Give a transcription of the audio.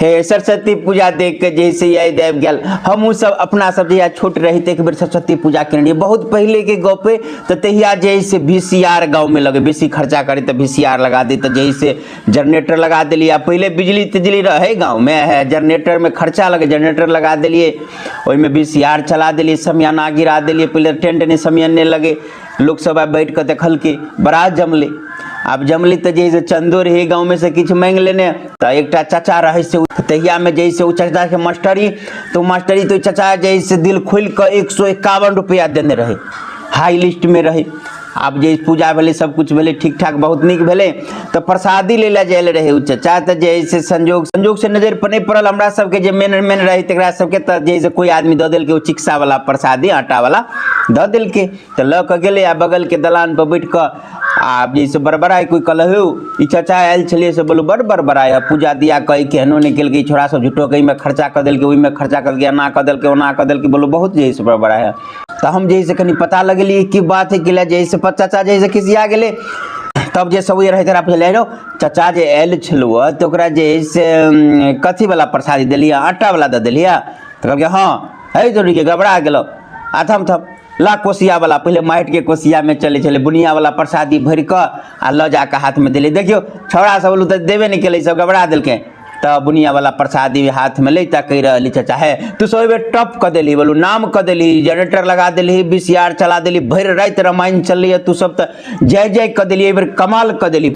हे सरस्वती पूजा देख के जैसे याद आबि गेल। हमहूँ सब अपना सब जहिया छोट रही एक बेर सरस्वती पूजा केने रहिए बहुत पहले के गपे। तो तहिया जैसे VCR गाँव में लगे, बेसी खर्चा करे तो VCR लगा दी, तो जैसे जनरेटर लगा दिलिए। पहले बिजली तिजली रहे गाँव में है, जनरेटर में खर्चा लगे, जनरेटर लगा दिलिए, ओहिमे VCR चला दिलिए, समियाना गिरा दिलिए। पहले टेंट ने समियाने लगे, लोग सब बैठ कर देखल के बड़ा जमले। अब जमली तो जैसे चंदो रहे गाँव में से किछु मांग लेने। तो एक चाचा रहे से तहिया में जैसे वो चाचा के मास्टरी, तो मास्टरी तो चाचा जैसे दिल खोल कर 151 रुपया देने रहे, हाई लिस्ट में रहे। अब जैसे पूजा भेले, सब कुछ भेले, ठीक ठाक बहुत निक भेले। तो प्रसादी ले ला जाए रहे उ चाचा। तो जैसे संजोग से नजर पर नहीं पड़ल हमरा सबके, जे मेन रहे तकरा सबके। तो जैसे कोई आदमी दे दिल के वो चिक्सा वाला प्रसादी, आटा वाला दे दिल के। तो ल के गेले आ बगल के दलान पर बैठ कर आप जैसे बड़बड़ाई कोई कहलू ई चाचा आयल छलिए से बोलो बड़ बड़बड़ाई है, पूजा दिया कह केहनो निकल गई, छोरा सब झूठो कहीं में खर्चा कर दिल के, ओहि में खर्चा कर दिया, ना कर दिल के, ओना कर दिल के, बोलो बहुत जैसे बड़बड़ाई है। तो हम जैसे कहीं पता लगलिए की बात है कि जैसे चाचा जैसे खिसिया गेले। तब जे सब रहे तरा पहले रो चाचा जे आयल छलुआ तो ओकरा जैसे कथी वाला प्रसादी दिलिए, आटा वाला दे दिलिए। तो कहलकै हाँ है जोड़ी के गबड़ा गेलो आ थम ला कोसिया वाला, पहले माटि के कोसिया में चले चले बुनिया वाला प्रसादी भर कर आ ल जाकर हाथ में दिले। देखियो छौड़ा सब लोग तो देवे नहीं केले, सब गबड़ा दिलके। तो बुनिया वाला प्रसादी हाथ में लेता कह रही चाचा है तू सब बेर टप कर दिली, बोलू नाम कर दिली, जनरेटर लगा दिली, VCR चला दिली, भर रात रामायण चल रही है, तू सब तो जय जय कर दिली, एक बेर कमाल कर दिली।